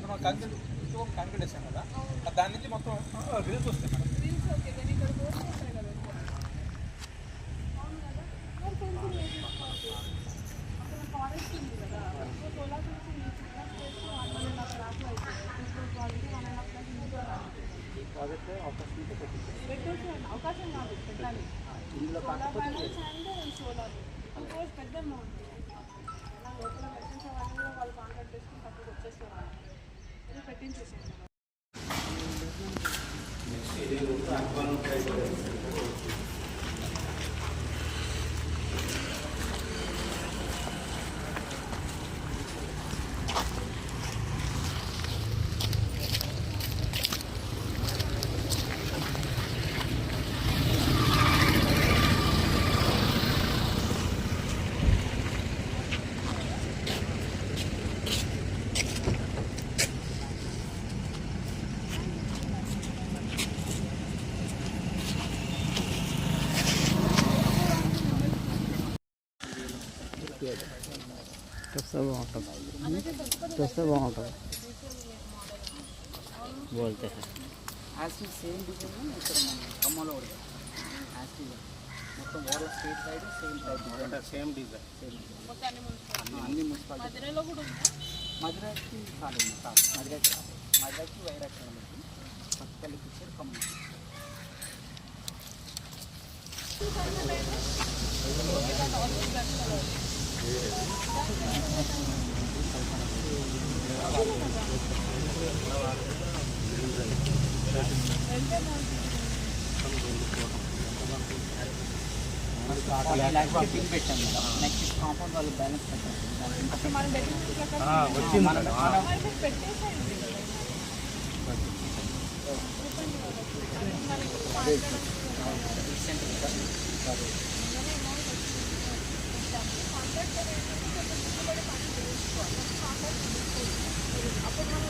అంటే మనం కాంక్రీట్ వేసాం కదా, దాని నుంచి మొత్తం రీల్స్ వస్తాయి మేడం. ప్రాజెక్ట్ అవకాశం కాదు పెట్టాలి ఇందులో సోలార్ పెద్ద అమౌంట్ అలా లోపల పెట్టించే వాళ్ళు కూడా వాళ్ళు కాంట్రాక్ట్ చేసుకుని తక్కువ వచ్చేస్తారు ఇది పెట్టించేసాను. బాగుంటుంది बोलते हैं యాక్చువల్ సేమ్ డిజైన్ ఇక్కడ మన ఖమ్మంలో కూడా యాక్చువల్ మొత్తం over state side same type design same design అన్ని మున్సిపాలిటీ మధురైకి కాలేదు మధురైకి వైరాక్ష పక్కలకి ఇచ్చారు ఖమ్మం. పిన్ పెట్టాం మేడం. నెక్స్ట్ కాంపౌండ్ వాళ్ళు బ్యాలెన్స్ పెట్టారు. అప్పుడు మనం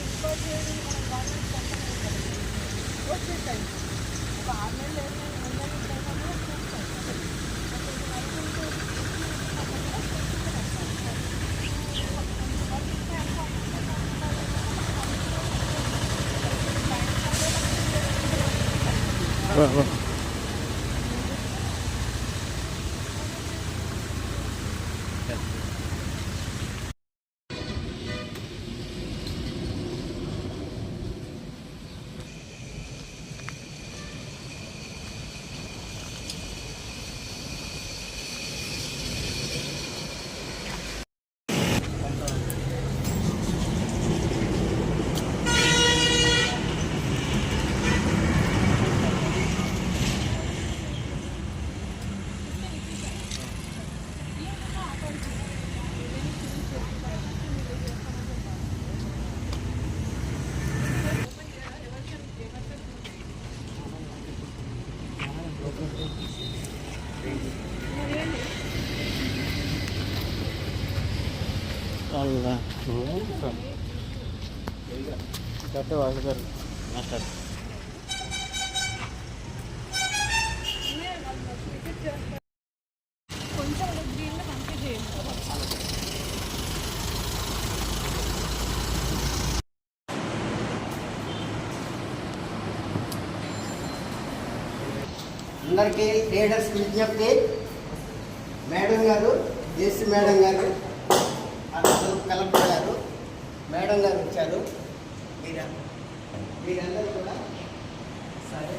ఇంకోటి చేయడం మనం గవర్నమెంట్ వచ్చేసాయి ఒక 6 నెలలు 7 నెలలు Well. Allah. Kata wajar master. అందరికీ లీడర్స్ విజ్ఞప్తి. మేడం గారు, జేసీ మేడం గారు, కలెక్టర్ గారు, మేడం గారు వచ్చారు. మీరందరూ కూడా సరే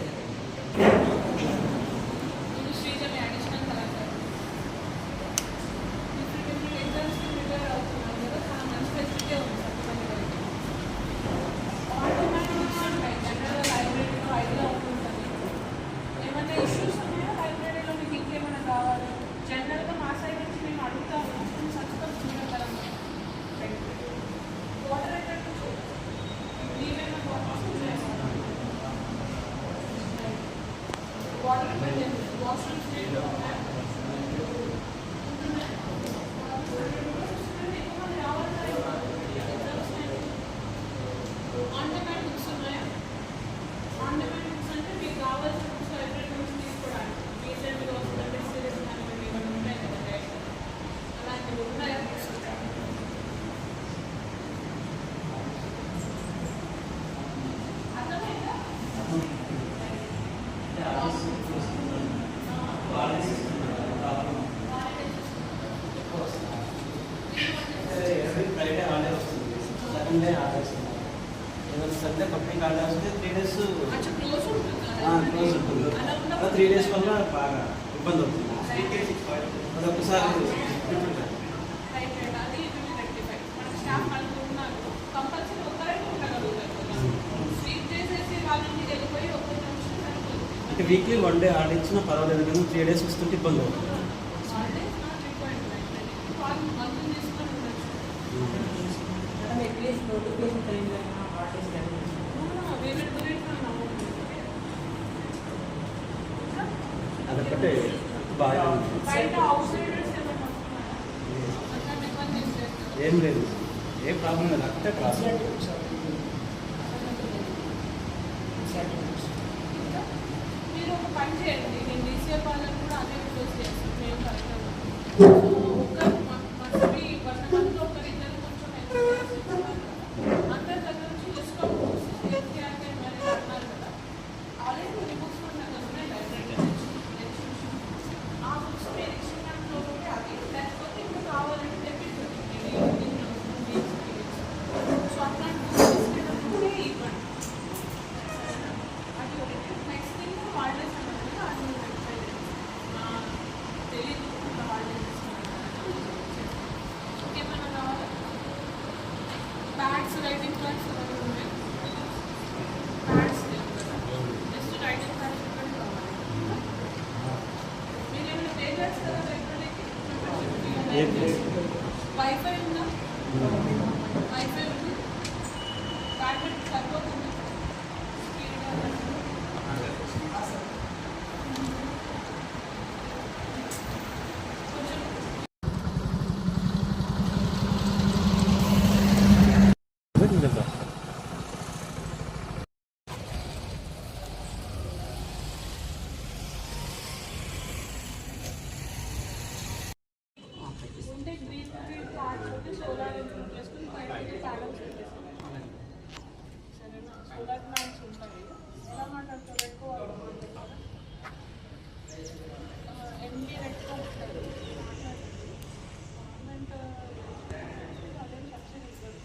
అంటే కంపెనీ కార్డు వస్తే 3 డేస్ అచ్చా క్లోజ్ ఉంటుందా క్లోజ్ ఉంటుంది. అలా అలా ఉన్నప్పుడు 3 డేస్ వల్ల బాగా ఇబ్బంది అవుతుంది. అది ఒకసారి రైట్ రైట్ అది ఇది రెక్టిఫై మన స్టాఫ్ నలుగురు ఉన్నారు కంపల్సరీ ఒక్కరే ఉండగలుగుతారు స్వీప్ చేసేసి వాళ్ళని వెళ్ళిపోయి ఒక్కరి నిమిషం సరిపోతుంది అంటే వీక్లీ 1 డే ఆడించినా పర్వాలేదు కానీ 3 డేస్ వస్తుంటే ఇబ్బంది అవుతుంది. వాళ్ళే నాట్ రిక్వైర్డ్ వాళ్ళు మందులు తీసుకొని ఉండొచ్చు వేరే అదొక్కటే బాగా ఉంది. బయట అవుట్ సైడర్స్ ఏమైనా వస్తున్నారా అట్లాంటి ఇబ్బంది ఏం లేదు ఏం లేదు, ఏం ప్రాబ్లం లేదు, అక్కడే ప్రాబ్లం. మీరు ఒక పని చేయండి నేను డీసీఎల్ వాళ్ళని కూడా అదే క్లోజ్ చేస్తాను మేము కరెక్ట్గా ఒక్కరు మస్ట్ కొంతమంది ఒకరిద్దరు కొంచెం అందరి దగ్గర నుంచి లిస్ట్ ఆఫ్ బుక్స్ మరి అన్నారు కదా ఆల్రెడీ కొన్ని బుక్స్ మన దగ్గర ఉన్నాయి లైబ్రరీ ఆ బుక్స్ మీరు ఇచ్చిన దాంట్లో ఉంటే అది లేకపోతే ఇంకా కావాలంటే తెప్పించండి సో అట్లాంటి బుక్స్ తీసుకెళ్ళినప్పుడే ఇవ్వండి అది ఒకటి నెక్స్ట్ థింగ్ హాలిడేస్ అన్నది అది తెలియదు ఇంకా హాలిడేస్ ఇంకేమైనా కావాలా బ్యాగ్స్ రైటింగ్ ప్యాడ్స్ ఉన్నాయి ప్యాడ్స్ లేవు కదా జస్ట్ రైటింగ్ ప్యాడ్స్ ఒకటి కావాలి మీరు ఏమైనా పే చేస్తారా లైబ్రరీకి వైఫై ఉందా వైఫై ఉంది ప్యాకెట్ సరిపోతుంది స్పీడ్గా ఉంటే గ్రీన్ ప్యాడ్స్ ఉంటే సోలార్ ఇన్పుట్ చేసుకుని బయటకి ప్యానల్స్ పెట్టేస్తాం సరేనా సోలార్ ప్లాంట్స్ ఉంటాయి ఎలా మాట్లాడతారు ఎక్కువ ఎండి ఎక్కువ ఉంటాయి గవర్నమెంట్ అదే సబ్సిడీ ఇవ్వదు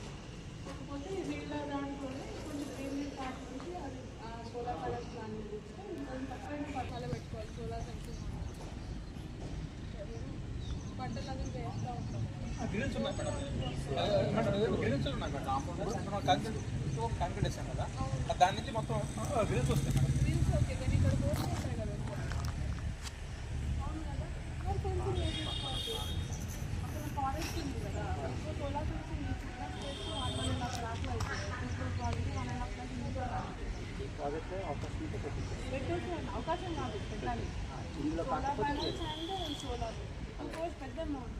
కాకపోతే వీళ్ళ దాంట్లోనే కొంచెం గ్రీన్ ప్యాడ్ నుంచి అది సోలార్ ప్యానల్స్ ప్లాన్ చేస్తే ఇంకొంచెం తక్కువైన పట్టాలు పెట్టుకోవాలి సోలార్ సెంటర్ బట్టలు అవి వేస్తూ ఉంటాం గ్రీన్స్ ఉన్నాయి మేడం, గ్రీన్స్ ఉన్నాయి మేడం. కాంక్రీట్ వేసాం కదా దాని నుంచి మొత్తం గ్రీన్స్ వస్తాయి మేడం. గ్రీన్స్ ఓకే కానీ ఇక్కడ బోర్డ్స్ ఉంటాయి కదా ఎక్కువ అవును కదా మరి కొంచెం వేసేసుకోవచ్చు అక్కడ ఫారెస్ట్ ఉంది కదా సో సోలార్ ఫెన్సింగ్ చేసి 1.5 లాక్లు అవుతుంది ఇప్పుడు ప్రాజెక్ట్ 1.5 లాక్స్ ఇంట్లో పెట్టేసి అవకాశం కాదు పెట్టాలి సోలార్ ప్యానల్స్ అండ్ సోలార్ ఇంకోటి పెద్ద అమౌంట్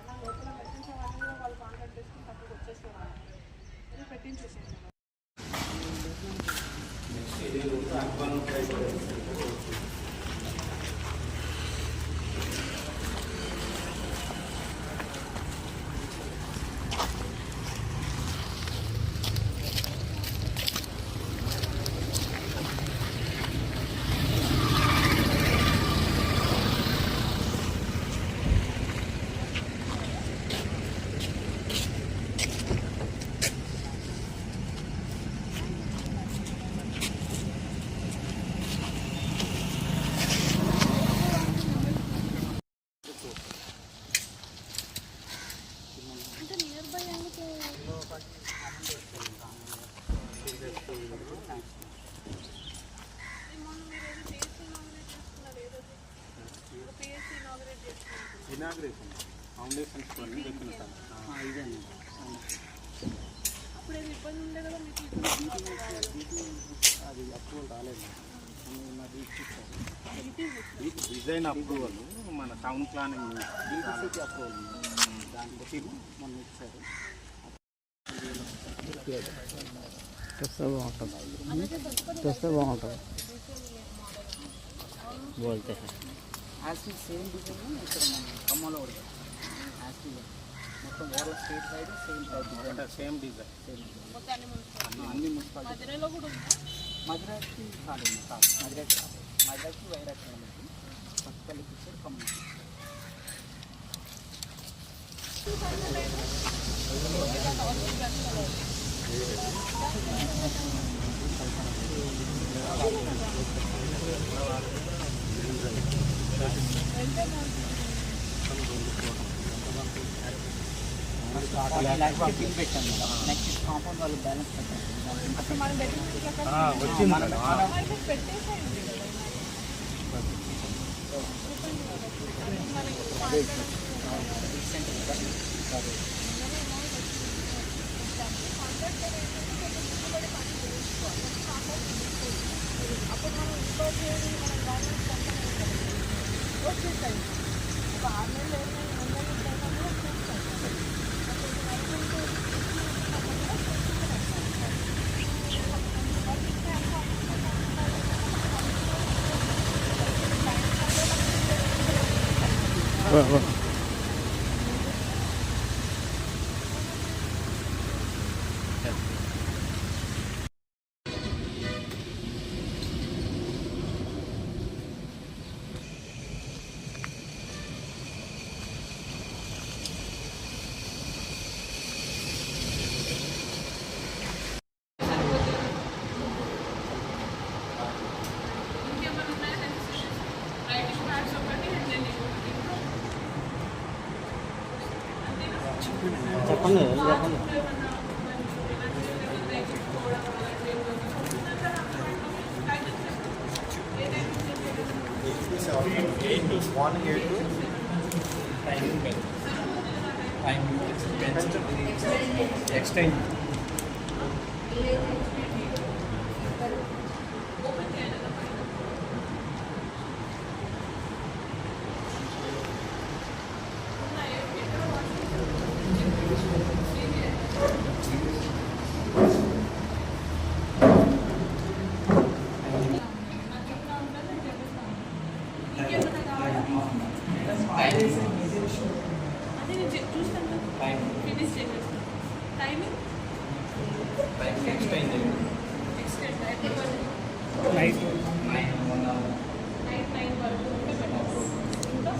అలా లోపల పెట్టించే వాళ్ళు కూడా వాళ్ళు కాంటాక్ట్ చేసుకుని తక్కువ వచ్చేసేవాళ్ళు ఇది పెట్టించేసేయండి అంటే నియర్ బై ఎందుకు మొన్న మీరు ఏదో పిఎస్సీ ఇనాగ్రేట్ చేస్తున్నారు ఏదో పిఎస్సీ ఇనాగ్రేట్ చేస్తున్నారు ఇనాగ్రేషన్ ఫౌండేషన్స్ కొన్ని పెట్టినట్టు ఇదే అప్పుడు ఏదో ఇబ్బంది ఉండే కదా మీకు అది అప్రూవల్ రాలేదు, డిజైన్ అప్రూవల్ మన టౌన్ ప్లానింగ్ అప్రూవల్ దానికి మొన్న ఇచ్చారు. తెస్తే బాగుంటుంది, తెస్తే బాగుంటుంది బోల్తే యాస్టీ సేమ్ డిజైన్ ఇక్కడ మన ఖమ్మంలో కూడా యాస్టీ మొత్తం over state wide same type same design మొత్తాన్ని మున్సిపల్ అన్ని మున్సిపాలిటీ మధ్యలో కూడా ఉందా మధురైకి కాదు మధురైకి కాదు మధురైకి వైరాకి వెళ్ళి పక్కపల్లికి ఇచ్చారు ఖమ్మం. అవసరం బిల్ పెట్టాను మేడం. నెక్స్ట్ కాంపౌండ్ వాళ్ళు బ్యాలెన్స్ పెట్టారు. అప్పుడు మనం పెట్టిన వచ్చింది పెట్టేసేయండి అప్పుడు మనం ఇంకో మనం బ్యాలెన్స్ వచ్చేసాయి. ఒక 6 నెలలు 7 నెలలు ముందు వచ్చేస్తాయి. చెప్పండి చెప్పండి. Extend. అదే నేను చూస్తాను ఫినిష్ చేసేస్తాను. టైమింగ్ ఎక్స్టెండ్ నైట్ 9 వరకు ఉంటే బెటర్. ఇంకా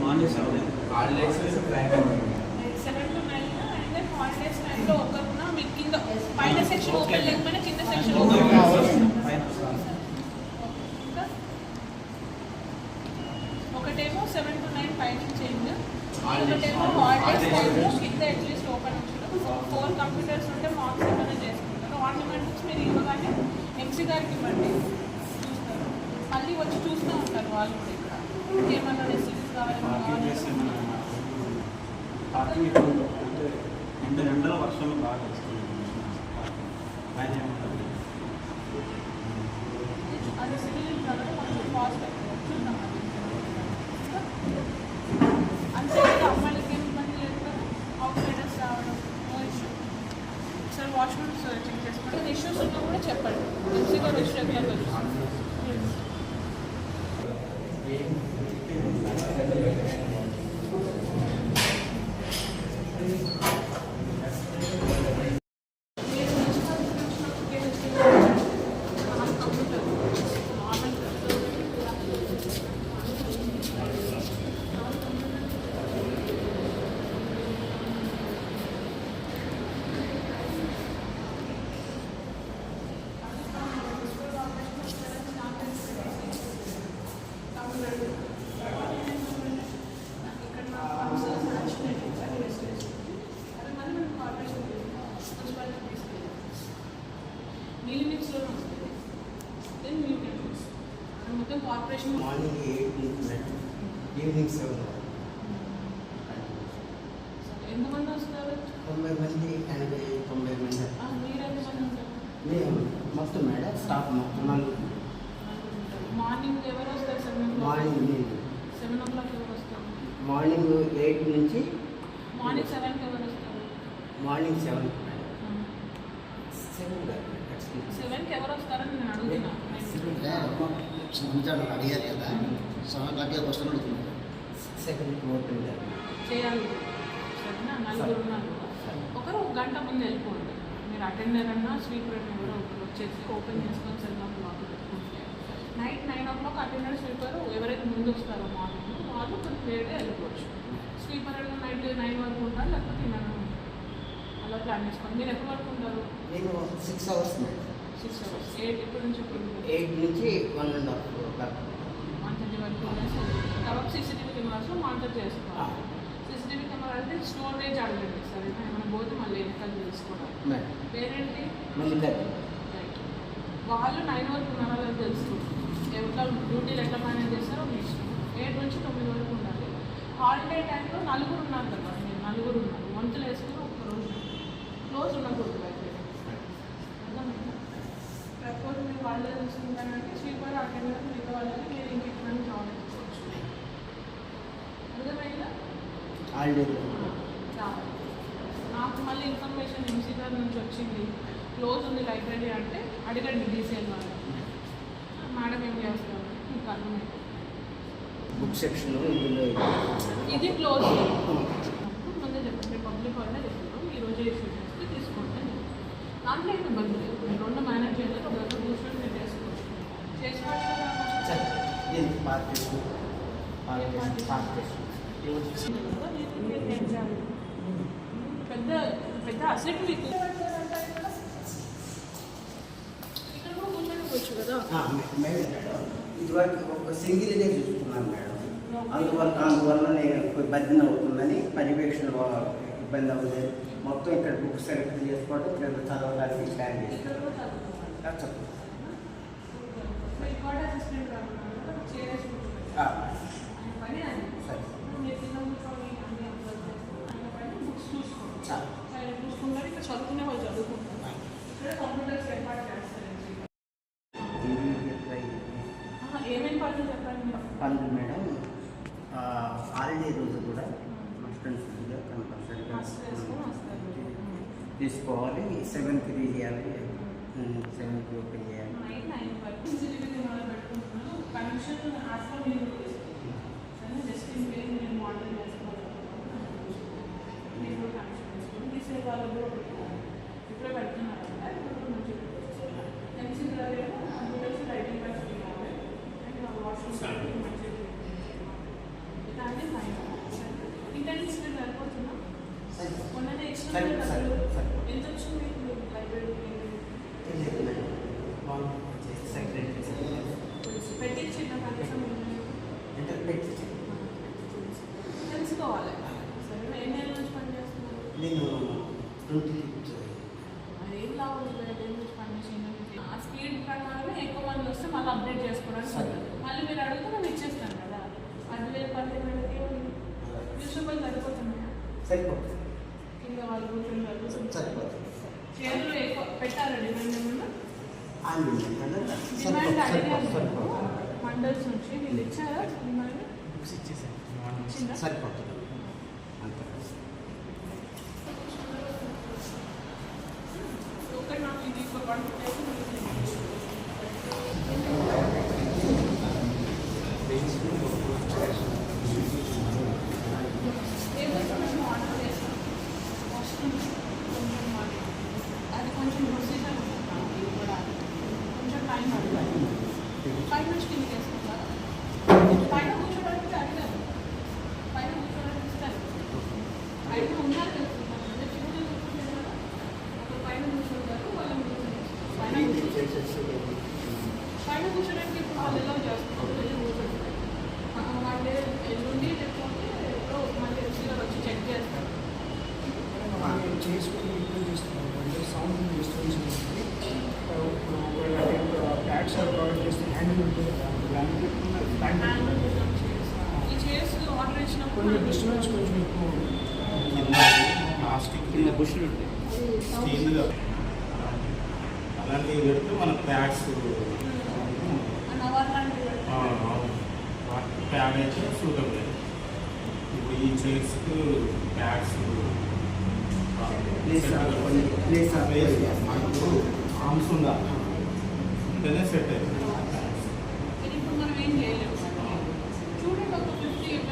morning 7 holidays 7 to 9 and then holidays టైంలో ఒకరున్నా మీకు కింద పైన సెక్షన్ ఓపెన్ లేకపోయినా కింద సెక్షన్ ఒకటేమో 7 to 9 పైన చేంజ్, ఒకటేమో హాలిడేస్ టైంలో కింద అట్లీస్ట్ ఓపెన్ ఉంచుతారు. 4 కంప్యూటర్స్ ఉంటే మార్క్స్ ఏమైనా చేసుకుంటారు. ఆర్నమెంట్స్ మీరు ఇవ్వగానే ఎంసీ గారికి ఇవ్వండి, చూస్తారు. మళ్ళీ వచ్చి చూస్తూ ఉంటారు వాళ్ళు కూడా. ఇక్కడ ఏమన్నా రెసిపీస్ అంటే ఎండల వర్షంలో బాగా వస్తుంది. అది సివిల్ కొంచెం కాస్ట్ చూద్దాం. అంతే కదా, అమ్మాయిలకి ఏమి ఇబ్బంది లేదు కదా. అవుట్ సైడర్స్ రావడం నో ఇష్యూ. ఒకసారి వాష్రూమ్స్ చెక్ చేసుకోండి. ఇష్యూస్ ఉన్నా కూడా చెప్పండి, ఎంసీ గారు వచ్చి రెగ్యులర్గా చూస్తాను. మొత్తం కార్పొరేషన్ మార్నింగ్ 8 ఈవినింగ్ 7. ఎంతమంది వస్తారు? 90 మంది 90 మంది. మీరు ఎంతమంది ఉంటారు? మేము మొత్తం మేడం స్టాఫ్ మొత్తం మార్నింగ్ ఎవరు వస్తారు? 7 o'clock. మార్నింగ్ 7 o'clock ఎవరు వస్తారు? మార్నింగ్ 8 నుంచి మార్నింగ్ 7కి ఎవరు వస్తారు? మార్నింగ్ 7. 7కి ఎవరు వస్తారని నేను అడుగుతున్నాను. సంవత్సరాలు అడిగారు కదా, సంవత్సరాలు వస్తాను అడుగుతున్నాను. చేయాలి. సరేనా? నలుగురు ఉన్నారు. ఒకరు 1 గంట ముందు వెళ్ళిపోండి. మీరు అటెండర్ అన్నా స్వీపర్ అన్నా కూడా ఒకరు వచ్చేసి ఓపెన్ చేసుకొని 7 o'clock పెట్టుకుంటే నైట్ 9 o'clock అటెండర్ స్వీపర్ ఎవరైతే ముందు వస్తారో మార్నింగ్ వాళ్ళు కొంచెం లేట్గా వెళ్ళిపోవచ్చు. స్వీపర్ అయినా నైట్ 9 వరకు ఉంటారు, లేకపోతే 11 అలా ప్లాన్ చేసుకోండి. మీరు ఎప్పుడు వరకు ఉంటారు? నేను 6 hours మేడం. 6 hours. 8 ఇప్పుడు నుంచి 8 నుంచి 1.5 దాకా. 1:30 వరకు కాబట్టి CCTV కెమెరాస్లో మానిటర్ చేసుకోవాలి. CCTV కెమెరా అంటే స్టోరేజ్ అడగండి సార్, ఏమైనా పోతే మళ్ళీ వెనకాల తెలుసుకోవాలి. మేడం పేరేంటి? మల్లికార్జున. రైట్. వాళ్ళు 9 వరకు ఉన్నారో లేదో తెలుసుకోండి. ఎట్లా డ్యూటీలు ఎట్లా మేనేజ్ చేస్తారో మీ ఇష్టం. 7 నుంచి 9 వరకు ఉండాలి. హాలిడే టైంలో 4 ఉన్నారు కదా, మీరు 4 ఉన్నారు, వంతులు వేసుకుని ఒక్కరోజు క్లోజ్ ఉండకూడదు లైబ్రరీ. అర్థమైందా? ప్రపోజ్ మీరు వాళ్ళే చూసుకుంటానంటే స్వీపర్ అటెండర్ మిగతా వాళ్ళని మీరు ఇంకెక్కడ జాబ్ చేసుకోవచ్చు. అర్థమైందా? హాలిడే రావాలి. నాకు మళ్ళీ ఇన్ఫర్మేషన్ ఎంసీ గారి నుంచి వచ్చింది క్లోజ్ ఉంది లైబ్రరీ అంటే అడగండి డీసీఎల్ వాళ్ళు. మేడం ఏం చేస్తారు మీకు అర్థమైంది. బుక్ సెక్షన్ ఇది క్లోజ్ ముందే చెప్పండి, పబ్లిక్ వాళ్ళే చెప్తారు ఈరోజు ఇష్యూ చేస్తే తీసుకోండి అని. దాంట్లో ఏమి ఇబ్బంది లేదు, మీరు 2 మేనేజ్ చేయలేదు, ఒక దగ్గర కూర్చొని మీరు చేసుకోవచ్చు. చేసుకోవచ్చు పెద్ద పెద్ద అసెట్ మీకు ఇక్కడ కూడా కూర్చొని కదా. ఇదివరకు ఒక సింగిల్ ఇదే చూసుకున్నాను మేడం. అందువల్ల నేను ఇబ్బంది అవుతుందని పర్యవేక్షణ ఇబ్బంది అవుతుంది. మొత్తం ఇక్కడ బుక్ సెలెక్ట్ చేసుకోవడం, ఇక్కడ చదవడానికి ప్లాన్ చేసి రికార్డ్ అసిస్టెంట్ చేరేసి పని అది మీరు కింద కూర్చొని అన్ని బుక్స్ చూసుకోండి. చూసుకుంటారు ఇక్కడ చదువుకునే వాళ్ళు చదువుకుంటారు. ఇక్కడ కంప్యూటర్స్ ఏర్పాటు చేస్తారు. ఏమేమి పనులు చెప్పండి పనులు మేడం. హాలిడే రోజు కూడా స్టూడెంట్స్ కంపల్సరీగా తీసుకోవాలి. 7కి తీయాలి, 7కి ఓపెన్ చేయాలి. కనెక్షన్ యాప్లో మీరు జస్ట్ ఇన్ కేస్ నేను మోడల్ చేసుకోవాలి మీరు కూడా కనెక్షన్ చేసుకొని తీసే వాళ్ళు కూడా పెట్టుకోవాలి. ఇప్పుడే పెడుతున్నారు కదా, ఇప్పుడు మంచిగా ఎంసీ గారు కంప్యూటర్స్ రైటింగ్ క్లాస్ కావాలి అండ్ వాష్రూమ్ మంచిగా దాన్ని ఫైన్ ఇంటర్నెట్ స్పీడ్ సరిపోతుందా? మొన్ననే ఎక్స్ట్రా ఎంత వచ్చింది మీకు లైబ్రరీకి? పెట్టించిన కనీసం తెలుసుకోవాలి. సరే ఎన్ని నెలల నుంచి పనిచేస్తున్నారు? నేను 20 ఏం లాభం లేదు నుంచి పనిచేసి ఆ స్పీడ్ ప్రకారమే ఎక్కువ మంది వస్తే మళ్ళీ అప్డేట్ చేసుకోవడానికి మళ్ళీ మీరు అడిగితే మేము ఇచ్చేస్తాను కదా. 10,000 12,000కి న్యూస్పేపర్ సరిపోతున్నాయా? సరిపోతుంది. కింద వాళ్ళు కూర్చొని సరిపోతుంది. చైర్లు ఎక్కువ పెట్టారా డిమాండ్ ఏమన్నా? డిమాండ్ అడిగారు మండల్స్ నుంచి, వీళ్ళు ఇచ్చారా డిమాండ్? ఇచ్చిందా? సరిపోతుంది. ఒకటి నాకు ఇది ఇప్పుడు 150 అది కొంచెం ప్రొసీజర్ ఉంటుంది కూడా, కొంచెం టైం పడుతుంది. పైన నుంచి కిందకి వేసుకుంటారా? పైన కూర్చోడానికి అడిగారు, పైన కూర్చోడానికి ఇస్తారు. పైన ఉన్నారు తెలుసుకుంటారు అదే చిన్న కూర్చుంటారు కదా, ఒక పైన కూర్చుంటారు వాళ్ళని పైన కూర్చోడానికి ఇప్పుడు వాళ్ళు ఎలా చేస్తారు వెళ్ళి కూర్చుంటారు. వాళ్ళే ఎల్లుండి లేకపోతే ఎప్పుడో మళ్ళీ ఎస్సీలో వచ్చి చెక్ చేస్తారు. చేసుకుని ఇంప్రూవ్ చేస్తున్నాం అంటే సౌండ్ డిస్టర్బెన్స్ ఉంటుంది. ప్యాడ్స్ ప్రొవైడ్ చేస్తే హ్యాండిల్ ఉంటుంది కదా, ఈ చైర్స్ ఆర్డర్ ఇచ్చినప్పుడు కొంచెం డిస్టర్బెన్స్ కొంచెం ఎక్కువ ఉంటుంది. ప్లాస్టిక్ కింద బుష్లు ఉంటాయి, స్టీల్గా అలాంటివి పెడితే మన ప్యాడ్స్ నవర్ లాంటివి ప్యాడ్ అయితే సూటబుల్. ఇప్పుడు ఈ చైర్స్కి ప్యాడ్స్ మనకు ఆర్మ్స్ ఉండాలి, ఉంటేనే సెట్ అవుతుంది. ఇప్పుడు మనం ఏం చేయలేము. చూడండి ఒక 50,000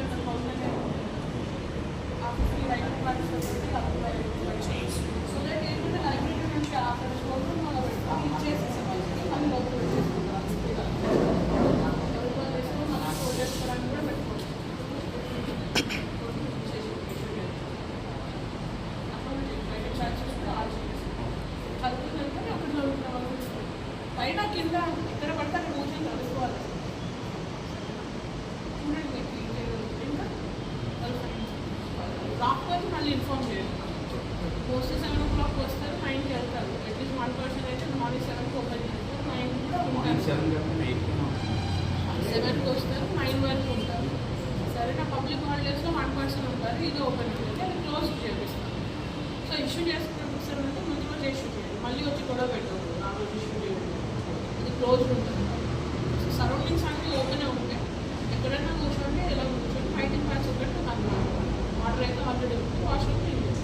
ఆ 50 రైట్ క్లాసెస్ సో దట్ ఏంటంటే లైబ్రరీ నుంచి అక్కడ స్టోర్ రూమ్ మనం పెట్టుకొని ఇచ్చేసేసాం వాళ్ళకి, మళ్ళీ లోపల పెట్టేసుకుంటాం. ఎవరికో చేసుకొని మనం స్టోర్ చేసుకోవడానికి కూడా పెట్టుకోవచ్చు. అప్పుడు బయట ఛార్జెస్ కూడా ఆర్జ్ చేసుకోవాలి. చదువుతుందంటే అప్పుడు కింద ఎక్కడ పడితే అక్కడ కూర్చొని చదువుకోవాలి. చూడండి మీకు ఇంకా రాకపోతే మళ్ళీ ఇన్ఫార్మ్ చేయండి. పోస్ట్ 7 o'clock వస్తారు, 9కి వెళ్తారు. అట్లీస్ట్ 1 person అయితే మార్నింగ్ 7కి ఓపెన్ చేస్తారు, 9 కూడా ఉంటారు. 7కి వస్తారు, 9 వరకు ఉంటారు. సరే, నా పబ్లిక్ హాలిడేస్లో 1 person ఉంటారు, ఇది ఓపెన్ చేయాలి, అది క్లోజ్ చేపిస్తాను. సో ఇష్యూ చేసుకున్న బుక్స్ అంటే ముందు రోజు ఇష్యూ చేయాలి, మళ్ళీ వచ్చి గొడవ పెట్టకూడదు. నా రోజు ఇష్యూ చేయాలి, ఇది క్లోజ్ ఉంటుంది. సో సరౌండింగ్స్ అన్నీ ఓపెనే ఉంటాయి. ఎక్కడైనా కూర్చోండి, ఇలా కూర్చోండి. ఫైటింగ్ ప్యాచ్ ఒకటి నాకు వాటర్ అయితే ఆల్రెడీ ఉంది, వాష్రూమ్ క్లీన్ చేస్తాను.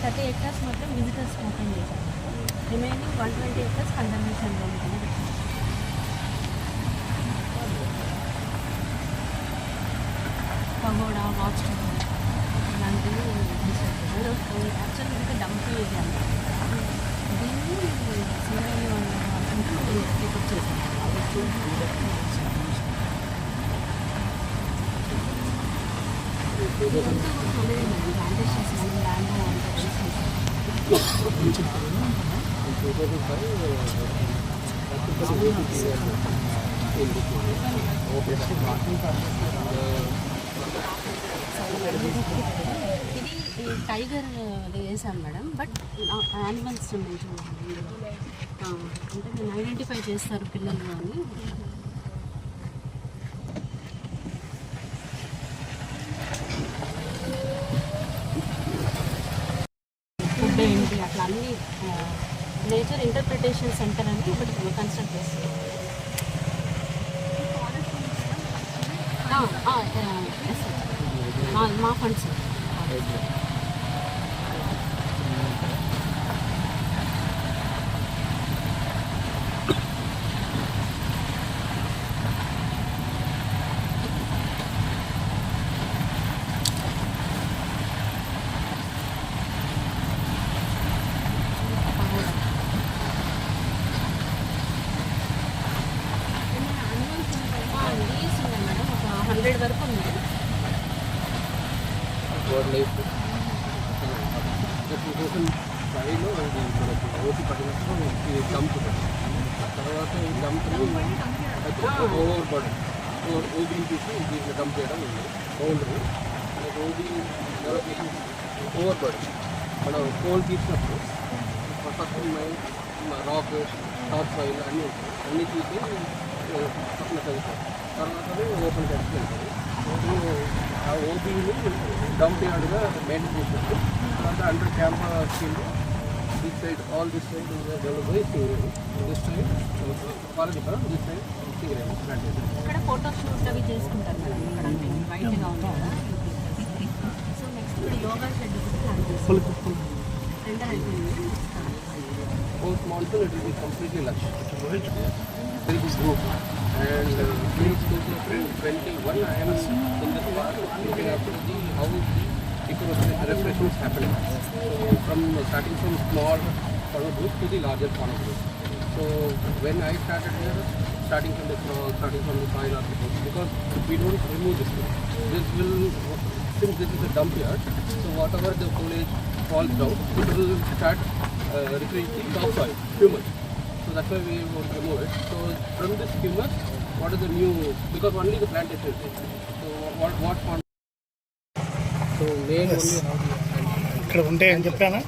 థర్టీ acres మొత్తం విజిటర్స్ ఓపెన్ చేశారు. రిమైనింగ్ 120 acres కండమ్నేషన్లో ఉంటుంది. పగోడా, వాచ్ టవర్ ఇలాంటివి యాక్చువల్గా ఇంకా డంప్ ఏరియా. దీన్ని సింగరేణి వాళ్ళు టేకప్ చేశారు. ఇది టైగర్ వేసాను మేడం, బట్ యానిమల్స్ అంటే నేను ఐడెంటిఫై చేస్తారు పిల్లలు అని. ఫుడ్ ఏంటి అట్లా అన్ని నేచర్ ఇంటర్ప్రిటేషన్ సెంటర్ అని ఒకటి కన్స్ట్రక్ట్ చేస్తారు. మా ఫండ్స్ లీవ్స్ ఉన్నాయి మేడం, ఒక 100 వరకు ఉన్నాయి. స్థాయిలో ఇది మనకి ఓటు పడినప్పుడు ఇది డంప్ తర్వాత ఈ డంప్ని ఓవర్ బర్డన్ ఓబీని తీసి దీంట్లో డంప్ చేయడం ఉంది బౌండరీ. ఓబీ డెవలప్ చేసి ఓవర్ బర్డన్ మనం కోల్ తీసినప్పుడు first mine rock top soil అన్నీ ఉంటాయి, అన్నీ తీసి పక్కన చదువుతాం. తర్వాత ఓపెన్ చేసి ఆ ఓబీని డంప్ యార్డ్గా మెయింటైన్ చేసినప్పుడు తర్వాత under CAMPA scheme this side all this side develop by Singareni, this side Paladipuram, this side Singareni plantation. ఇక్కడ ఫోటో షూట్ అవి చేసుకుంటారు మేడం, ఇక్కడ అంటే వైట్గా ఉంది కదా. సో నెక్స్ట్ ఇప్పుడు యోగా షెడ్ కూడా ప్లాన్ చేస్తాం. రెండర్ అయిపోయింది. Post monsoon it will be completely lush. There is group and since 2021 I am in this park looking after how the reflection is happening. So from starting from small fauna group to the larger fauna group. So when I started here, starting from the soil or the group, because we don't remove this thing. This will, since this is a dump yard, so whatever the foliage falls down, it will start retrieving topsoil, humus. So that's why we want to remove it. So from this humus, what is the new? Because only the plantation is there. So what pond? So main only how the ఇక్కడ ఉంటాయని చెప్పానా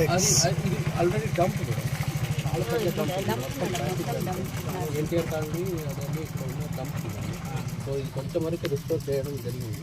ఇది already dump చాలా పెద్ద dump NTR colony అదన్నీ ఇక్కడ ఉన్న dump. So ఇది కొంచెం వరకు రిస్టోర్ చేయడం జరిగింది.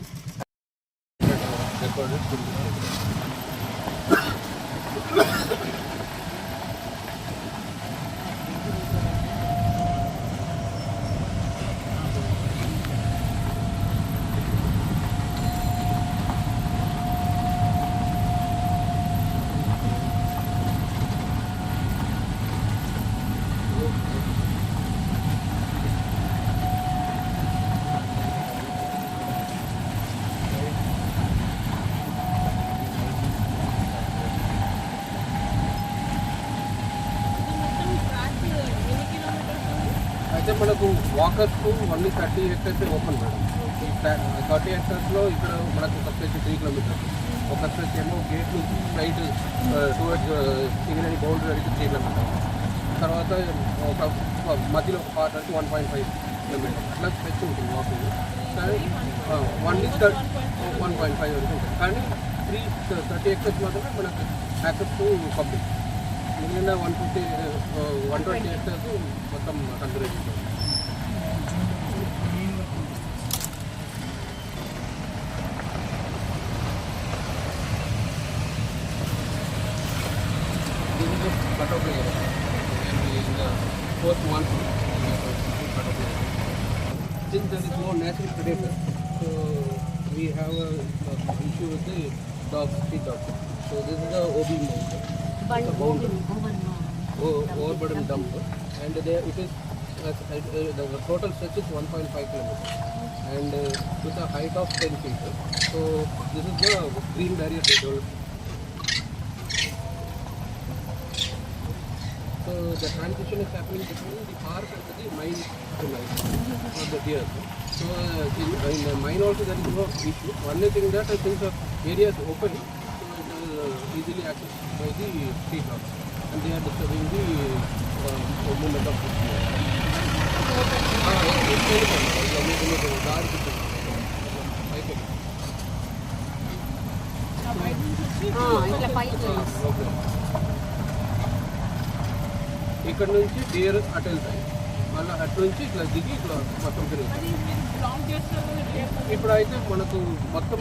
అయితే మనకు వాకర్స్కు ఓన్లీ 30 hectares ఓపెన్ మేడం. 30 hectaresలో ఇక్కడ మనకు ఒక స్ట్రెచ్ 3 kilometers, ఒక స్ట్రెచ్ ఏమో గేట్ నుంచి స్ట్రైట్ టువర్డ్స్ సింగరేణి బౌండరీ వరకు 3 kilometers, తర్వాత ఒక మధ్యలో ఒక పార్ట్ వరకు 1.5 kilometers అట్లా స్ట్రెచ్ ఉంటుంది వాకింగ్. కానీ 1.5 వరకు ఉంటుంది. కానీ 30 hectares మాత్రమే మనకు యాక్సెస్ టు పబ్లిక్. మిగిలిన 120 hectares మొత్తం conservation. This is the cutoff area, and in the fourth monsoon, cutoff area. Since there is no natural predator, so we have a issue with the dogs, street dogs. So this is the OB mountain. Overburden dump, and there it is the total stretch is 1.5 kilometers, and with a height of 10 feet. So this is the green barrier they developed. So the transition is happening between the park and the mine tonight for the deer. So in the mine also there is no issue. Only thing that since the area is open, so it is easily accessed by the street dogs, and they are disturbing the movement of the deer. ఇట్లా పైకి ఇక్కడ నుంచి dear అటు వెళ్తాయి, మళ్ళీ అటు నుంచి ఇట్లా దిగి ఇట్లా మొత్తం తిరుగుతాయి. ఇప్పుడు అయితే మనకు మొత్తం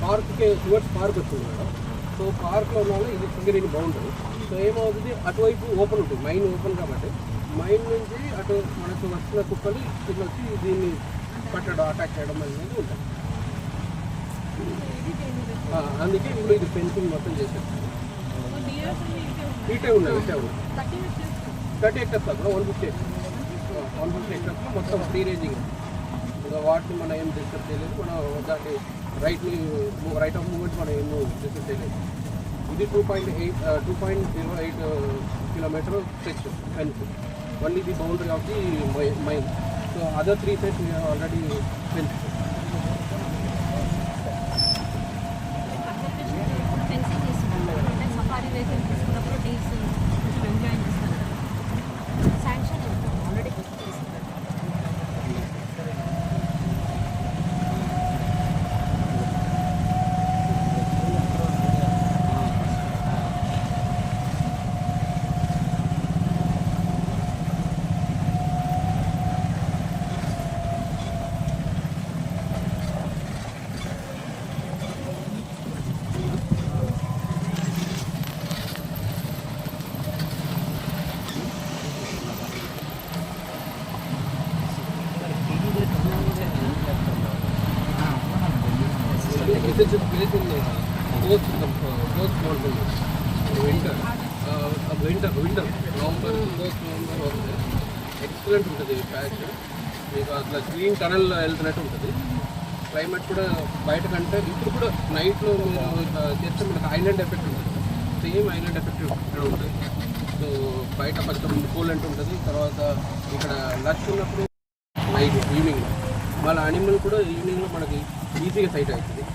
పార్క్కి టువర్డ్స్ పార్క్ వచ్చింది మేడం. సో పార్క్లో ఉన్న ఇది సింగరేణి బౌండరీ. సో ఏమవుతుంది, అటువైపు ఓపెన్ ఉంటుంది, మైన్ ఓపెన్ కాబట్టి మైన్ నుంచి అటు మనకు వచ్చిన కుక్కలు కింద వచ్చి దీన్ని పట్టడం, అటాక్ చేయడం అనేది ఉంటుంది. అందుకే ఇప్పుడు ఇది ఫెన్సింగ్ మొత్తం చేసేది. ఇటే ఉన్నాయి 30 hectares అక్కడ 150 hectares మొత్తం ఫ్రీ రేంజింగ్. ఇంకా వాటిని మనం ఏం డిస్కస్ చేయలేదు. మనం దాన్ని రైట్ ఆఫ్ మూవ్మెంట్ మనం ఏం డిస్కస్ చేయలేదు. ఇది 2.08 kilometer stretch fence, only the boundary of the mine. So other 3 sides we have already fenced. Fencing తీసుకున్నాం అంటే సఫారీ వెహికల్ తీసుకున్నప్పుడు డీల్స్ కొంచెం ఎంజాయ్ చేస్తారు. శాంక్షన్ ఆల్రెడీ బుక్ చేస్తున్నారు. It is a place in post monsoon, winter, November, post November వస్తుంది. Excellent ఉంటుంది patch. మీకు అట్లా గ్రీన్ టనల్ వెళ్తున్నట్టు ఉంటుంది. క్లైమేట్ కూడా బయట కంటే ఇప్పుడు కూడా నైట్లో మీరు ఇట్లా చేస్తే మనకు ఐలాండ్ ఎఫెక్ట్ ఉంటుంది. సేమ్ ఐలాండ్ ఎఫెక్ట్ ఉంటుంది. సో బయట కొంచెం కూలెంట్ ఉంటుంది. తర్వాత ఇక్కడ లచ్ ఉన్నప్పుడు నైట్ ఈవినింగ్, మళ్ళీ అనిమల్ కూడా ఈవినింగ్లో మనకి ఈజీగా సైట్ అవుతుంది.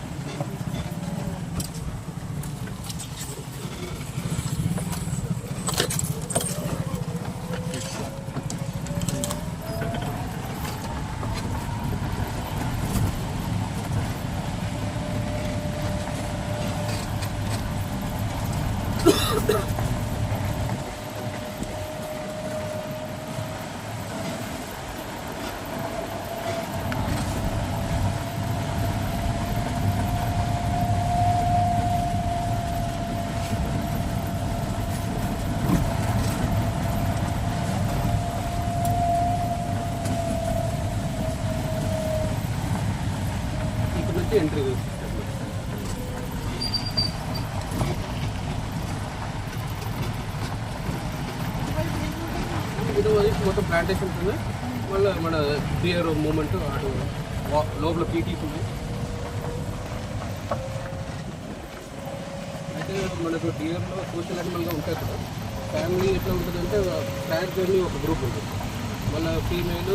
ఇక్కడ నుంచి ఎంట్రీ ఇది మొత్తం ప్లాంటేషన్స్ ఉన్నాయి. మళ్ళీ మన డియర్ మూమెంట్ అటు లోపల పీటీస్ ఉన్నాయి. అయితే మనకు డియర్లో సోషల్ యానిమల్గా ఉంటాయి కదా. ఫ్యామిలీ ఎట్లా ఉంటుందంటే స్టాగ్ జర్నీ ఒక గ్రూప్ ఉంటుంది, మళ్ళీ ఫీమేల్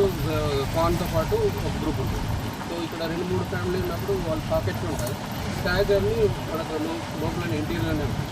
కాన్తో పాటు ఒక గ్రూప్ ఉంటుంది. సో ఇక్కడ 2-3 ఫ్యామిలీ ఉన్నప్పుడు వాళ్ళు పాకెట్స్ ఉంటారు. స్టాగ్ జర్నీ మనకు లోపల ఇంటీరియర్లోనే ఉంటుంది.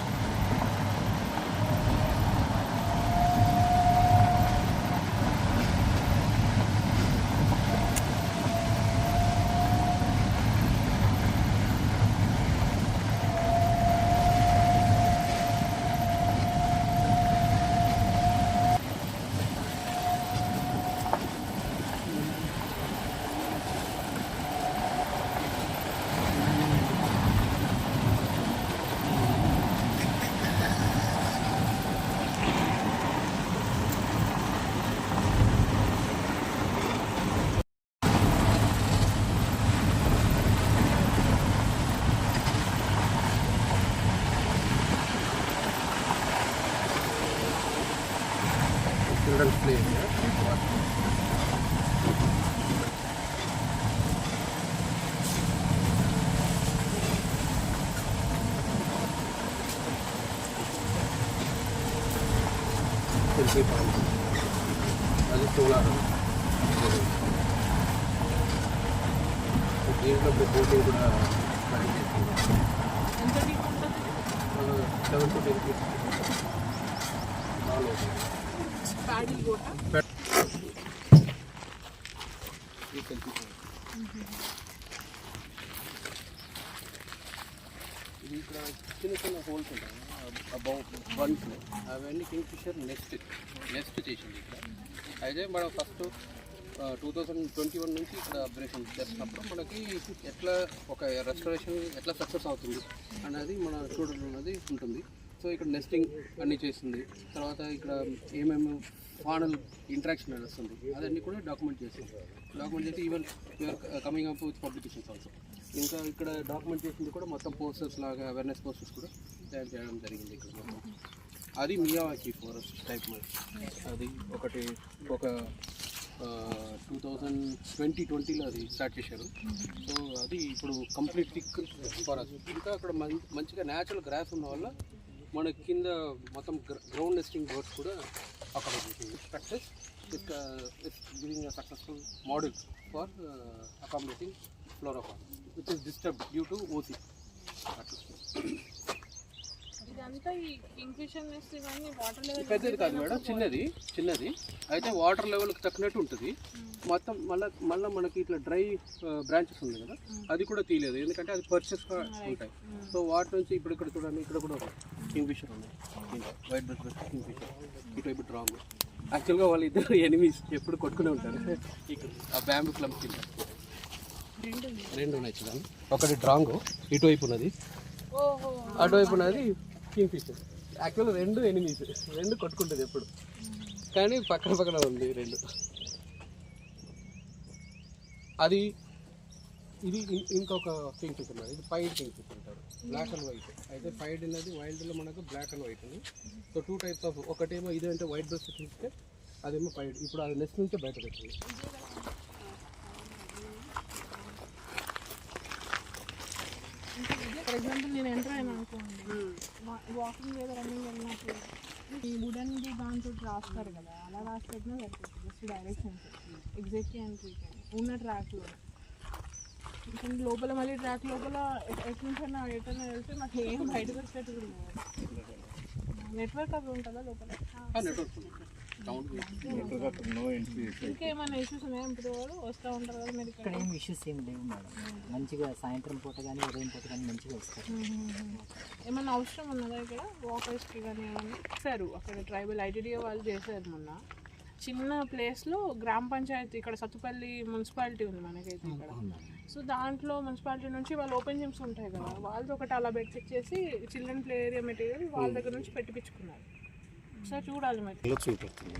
Children's play area. Selfie point. That is solar. దీంట్లో బోటింగ్ కూడా ప్లాన్ చేస్తున్నాం. ఎంత డీప్ ఉంటుంది? 7 to 10 feet. All over. Paddle బోటా? ఈ selfie point. ఇది ఇక్కడ చిన్న చిన్న హోల్స్ ఉంటాయి అబౌట్ వన్స్, అవన్నీ కింగ్ఫిషర్ నెక్స్ట్ చేసింది ఇక్కడ. అయితే మనం ఫస్ట్ 2021 నుంచి ఇక్కడ ఆపరేషన్ చేస్తున్నప్పుడు మనకి ఎట్లా ఒక రెస్టరేషన్ ఎట్లా సక్సెస్ అవుతుంది అనేది మన చూడడం అనేది ఉంటుంది. సో ఇక్కడ నెస్టింగ్ అన్నీ చేస్తుంది. తర్వాత ఇక్కడ ఏమేమి ఫానల్ ఇంట్రాక్షన్ నడుస్తుంది అదన్నీ కూడా డాక్యుమెంట్ చేసి even you are coming up with publications also. ఇంకా ఇక్కడ డాక్యుమెంట్ చేసింది కూడా మొత్తం పోస్టర్స్ లాగా అవేర్నెస్ పోస్టర్స్ కూడా తయారు చేయడం జరిగింది ఇక్కడ మొత్తం. అది మియావాకి ఫారెస్ట్ టైప్ అది ఒక 2020లో అది స్టార్ట్ చేశారు. సో అది ఇప్పుడు కంప్లీట్ థిక్ ఫారెస్ట్. ఇంకా అక్కడ మంచిగా న్యాచురల్ గ్రాస్ ఉన్న వల్ల మన కింద మొత్తం గ్రౌండ్ నెస్టింగ్ బర్డ్స్ కూడా అక్కడ success giving a successful model for accommodating flora fauna which is disturbed due to OC. ఇదంతా ఈ కింగ్ఫిషర్ నెస్ట్ ఇవన్నీ వాటర్ లెవెల్ పెద్దది కాదు మేడం, చిన్నది అయితే వాటర్ లెవెల్కి తక్కునట్టు ఉంటుంది మొత్తం. మళ్ళీ మనకి ఇట్లా డ్రై బ్రాంచెస్ ఉంది కదా, అది కూడా తీయలేదు ఎందుకంటే అది పర్చెస్గా ఉంటాయి. సో వాటి నుంచి ఇక్కడ చూడండి, ఇక్కడ కూడా కింగ్ఫిషర్ ఉన్నాయి, వైట్ బ్రెస్ట్ కింగ్ఫిషర్, ఇటు డ్రాంగ్. యాక్చువల్గా వాళ్ళు ఇద్దరు ఎనిమీస్ ఎప్పుడు కొట్టుకునే ఉంటారు. ఇక్కడ ఆ బ్యాంబూ క్లమ్ కింద రెండు ఉన్నాయి చూడండి, ఒకటి డ్రాంగ్ ఇటువైపు ఉన్నది, అటువైపు ఉన్నది కింగ్ఫిషర్. యాక్చువల్గా రెండు ఎనిమీస్, రెండు కొట్టుకుంటుంది ఎప్పుడు, కానీ పక్కన ఉంది రెండు. అది ఇది ఇంకొక కింగ్ఫిషర్ ఉన్నది, ఇది పైడ్ కింగ్ఫిషర్ అంటారు, బ్లాక్ అండ్ వైట్. అయితే పైడ్ అనేది వైల్డ్లో మనకు బ్లాక్ అండ్ వైట్ ఉంది. సో 2 types ఆఫ్, ఒకటేమో ఇదంటే వైట్ బ్రెస్ట్ చూస్తే అదేమో పైడ్. ఇప్పుడు అది నెక్స్ట్ నుంచే బయటకు వచ్చింది. ఫర్ ఎగ్జాంపుల్ నేను ఎంటర్ అయినా అనుకోండి, వాకింగ్ లేదా రన్నింగ్ వెళ్ళినప్పుడు ఈ వుడెన్ దాంతో రాస్తారు కదా, అలా రాసి పెట్టినా సరిపోతుంది. జస్ట్ డైరెక్షన్స్ ఎగ్జాక్ట్లీ ఎంట్రీ ఉన్న ట్రాక్లో. లోపల మళ్ళీ ట్రాక్ లోపల ఎట్లా ఎటైనా వెళ్తే నాకు ఏం బయటకు వచ్చేట్టు కూడా నెట్వర్క్ అవి ఉంటుందా లోపల? నెట్వర్క్ ఇంకేమైనా ఇష్యూస్ ఉన్నాయా ఇప్పుడు వాళ్ళు వస్తూ ఉంటారు కదా మీరు ఇక్కడ ఏం ఇష్యూస్ ఏమి లేవు మేడం. మంచిగా సాయంత్రం పూట కానీ ఉదయం పూట కానీ మంచిగా వస్తారు. ఏమన్నా అవసరం ఉన్నదా ఇక్కడ వాకర్స్కి కానీ ఏమన్నా చేశారు అక్కడ ట్రైబల్ ఐటీడీఏ వాళ్ళు చేశారు మొన్న చిన్న ప్లేస్లో గ్రామ పంచాయతీ ఇక్కడ సత్తుపల్లి మున్సిపాలిటీ ఉంది మనకైతే ఇక్కడ. సో దాంట్లో మున్సిపాలిటీ నుంచి వాళ్ళు ఓపెన్ జిమ్స్ ఉంటాయి కదా వాళ్ళతో ఒకటి అలా పెట్టించేసి చిల్డ్రన్ ప్లే ఏరియా మెటీరియల్ వాళ్ళ దగ్గర నుంచి పెట్టించుకున్నారు. సార్ చూడాలి మరి చూపెడుతుంది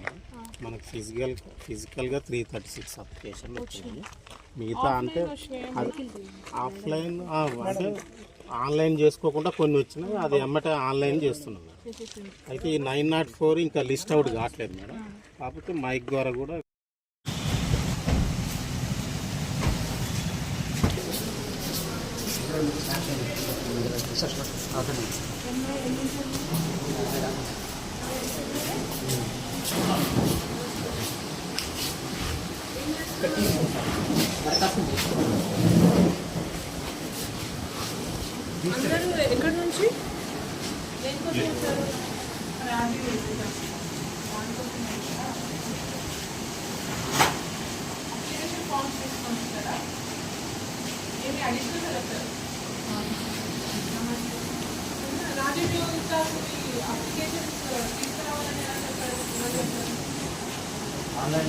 మనకు ఫిజికల్గా 336 అప్లికేషన్లు వచ్చినాయి. మిగతా అంటే ఆఫ్లైన్ అంటే ఆన్లైన్ చేసుకోకుండా కొన్ని వచ్చినాయి. అది ఎమ్మటే ఆన్లైన్ చేస్తున్నాం. అయితే ఈ 904 ఇంకా లిస్ట్ అవుట్ కావట్లేదు మేడం. కాకపోతే మైక్ ద్వారా కూడా అందరూ ఎక్కడి నుంచి దేనికోసం వచ్చారు? అప్లికేషన్ ఫామ్స్ తీసుకుంటారా? ఏమి అడిషనల్ కలెక్టర్ రాజీవ్ అప్లికేషన్స్ తీసుకురావాలని ఎలా చెప్పారు? ఆన్లైన్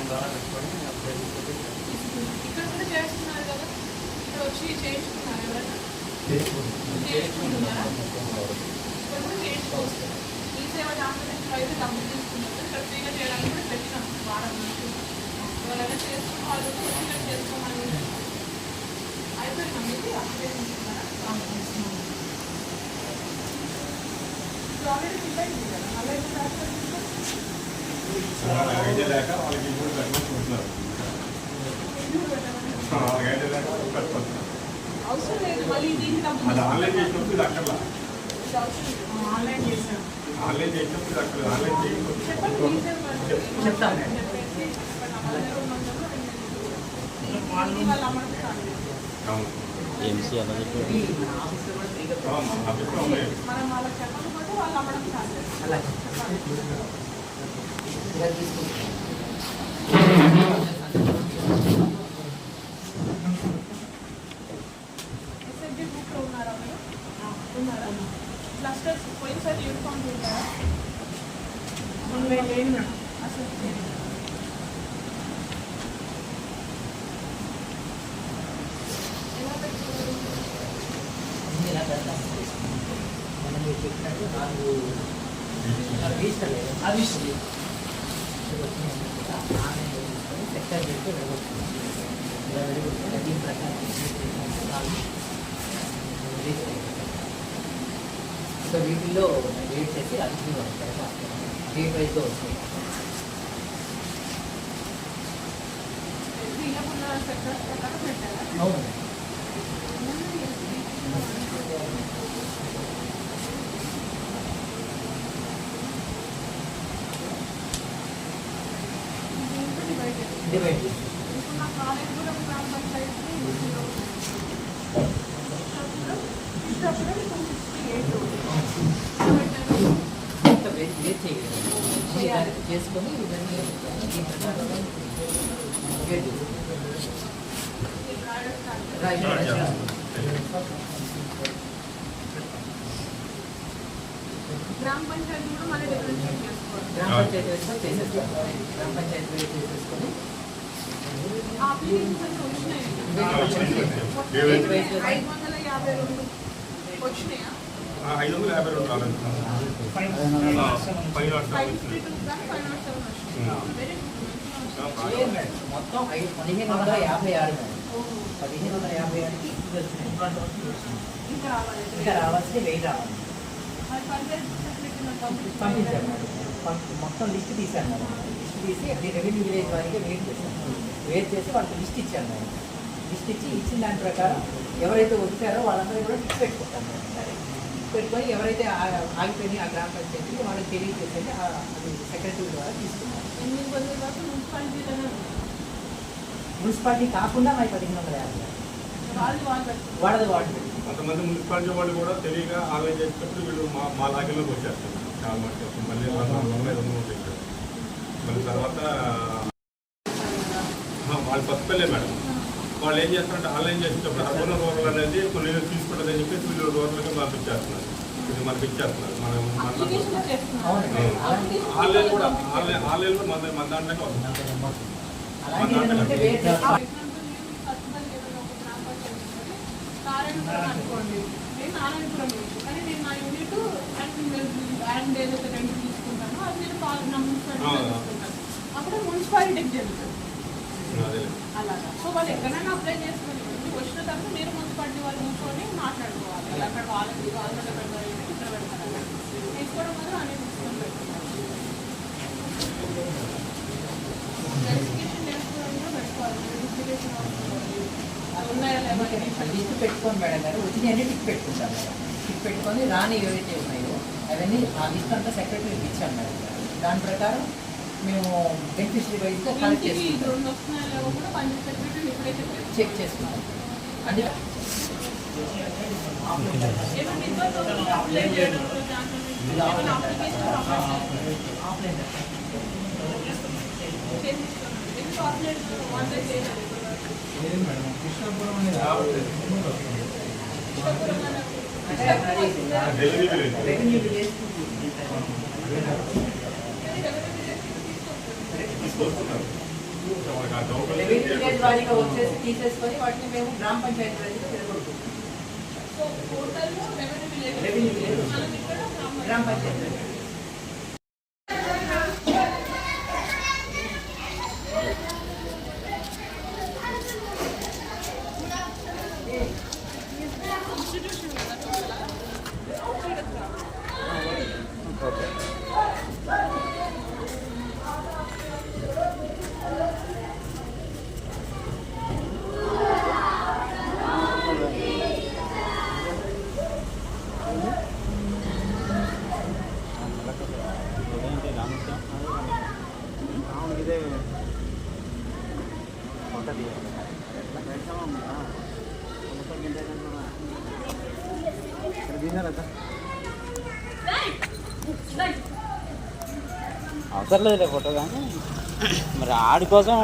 ద్వారా పెట్టుకొని ఇక్కడ కూడా చేస్తున్నారు కదా, ఇక్కడ వచ్చి చేయించుకున్నారు ఎవరైనా చేయించుకుంటున్నారా? ఇక్కడ కూడా చేయించుకోవచ్చు. ఈ సేవ దాంట్లో అయితే డబ్బులు తీసుకున్నారు. ఇక్కడ ఫ్రీగా చేయడానికి కూడా పెట్టినాం వారం నుంచి. ఎవరైనా చేసుకున్న వాళ్ళు వచ్చి ఇక్కడ చేసుకోమని అయిపోయింది. మీది అప్లికేషన్ ఇస్తున్నారా? ఆల్రెడీ ఫిల్ అయింది కదా, మళ్ళీ ఐడియా లేక వాళ్ళకి ఇప్పుడు కట్టుకుంటున్నారు. ఐడియా లేక కట్టుకుంటున్నారు. అవసరం లేదు. మళ్ళీ దీనికి డబ్బులు అది ఆన్లైన్ చేసినప్పుడు ఇది అక్కర్లా. ఆన్లైన్ చేశాను. ఆన్లైన్ చేసినప్పుడు ఇది అక్కడ ఆన్లైన్ చేయకపోతే చెప్తాను. వాళ్ళు అమ్మడం కాదు. మనం వాళ్ళకి చెప్పకపోతే వాళ్ళు అమ్మడం కాదు. ఎస్ఎఫ్జీ గ్రూప్లో ఉన్నారా మీరు? ఉన్నారా? క్లస్టర్స్ పోయినసారి యూనిఫామ్ చేశారా? లేదు అసలు ఎలా పెట్టుకోవాలి? మనం మీరు చెప్పినట్టు 4 అవి సెక్టర్ పెట్టి వెళ్ళగొట్టుకుంది. ఇలా వెళ్ళగొట్టుకుంటే దీని ప్రకారం సో వీటిల్లో రేట్స్ అయితే అధికంగా వస్తాయి. రేట్ వైజ్గా వస్తాయి. సెక్టర్స్ ప్రకారం పెట్టారా? అవును. డివైడ్ ఇప్పుడు నా కాలేజ్ కూడా గ్రామ పంచాయతీ చేసుకొని ఇవన్నీ గ్రామ పంచాయతీ కూడా మళ్ళీ డిఫరెన్షియేట్ చేసుకోవాలి. గ్రామ పంచాయతీ చేసేస్తాం. గ్రామ పంచాయతీ చేసేసుకొని అప్లికేషన్స్ వచ్చినాయి. 552 వచ్చినాయా? 552 రాలేదు. 507 వెరీ మొత్తం 1556 1556కి ఇంకా రావాలి. ఇంకా రావాల్సింది 1000 రావాలి. పంపించారు మేడం. మొత్తం లిస్ట్ తీశాను మేడం. లిస్ట్ తీసి అది రెవెన్యూ విలేజ్ వారికి వెయిట్ చేసి వాళ్ళకి లిస్ట్ ఇచ్చాను మేడం. లిస్ట్ ఇచ్చిన దాని ప్రకారం ఎవరైతే వచ్చారో వాళ్ళందరూ కూడా లిస్ట్ పెట్టుకుంటాం మేడం. సరే పెట్టుకొని ఎవరైతే ఆగిపోయి ఆ గ్రామ పంచాయతీ వాళ్ళకి తెలియజేసేది అది సెక్రటరీ ద్వారా తీసుకున్నారు. మున్సిపాలిటీ మున్సిపాలిటీ కాకుండా మరి 1550 వాడది వాడు కొంతమంది మున్సిపాలిటీ వాళ్ళు కూడా తెలియక ఆన్లైన్ చేసేటప్పుడు వీళ్ళు మా లాగిన్లోకి వచ్చేస్తారు చాలా మంది మళ్ళీ 100 ఉంటాయి మళ్ళీ తర్వాత వాళ్ళు పక్కలే మేడం వాళ్ళు ఏం చేస్తారంటే ఆన్లైన్ చేసేటప్పుడు అర్బన్ రూరల్ అనేది కొన్ని తీసుకుంటుందని చెప్పేసి వీళ్ళు రూరల్గా పంపించేస్తున్నారు ఇది మనకి ఇచ్చేస్తున్నారు మనం ఆన్లైన్ కూడా మన దాంట్లోకి వస్తుంది అనుకోండి నేను నారాయణపురం కానీ నేను నా యూనిట్ అండ్ ఏదైతే రెంట్ తీసుకుంటానో అది నేను నా మున్సిపాలిటీ తీసుకుంటాను అప్పుడు మున్సిపాలిటీకి జరుగుతుంది అలాగా. సో వాళ్ళు ఎక్కడైనా అప్లై చేసుకుని వచ్చిన తర్వాత మీరు మున్సిపాలిటీ వాళ్ళు కూర్చొని మాట్లాడుకోవాలి అక్కడ వాళ్ళకి గవర్నమెంట్ పెడతారు ఇక్కడ పెడతారు తీసుకోవడం మాత్రం అన్ని తీసుకొని పెట్టుకోవాలి. వెరిఫికేషన్ చేసుకోవడం కూడా పెట్టుకోవాలి. వెరిఫికేషన్ ఉన్నాయా లేదా లిస్ట్ పెట్టుకోండి మేడం గారు. వచ్చినాయన్నీ టిక్ పెట్టుకుంటాం మేడం. టిక్ పెట్టుకొని రాని ఏవైతే ఉన్నాయో అవన్నీ ఆ లిస్ట్ అంతా సెక్రటరీకి ఇచ్చాం మేడం. దాని ప్రకారం మేము బెనిఫిషరీ వైజ్గా కలెక్ట్ చేసుకుంటాం, చెక్ చేసుకుంటాం. అంటే రెవెన్యూ విలేజ్ వారిగా వచ్చేసి తీసేసుకొని వాటిని మేము గ్రామ పంచాయతీ వారిగా తిరగొడుతున్నాం. రెవెన్యూ విలేజ్ గ్రామ పంచాయతీ అవసరం లేదు ఫోటో కానీ మరి ఆడి కోసం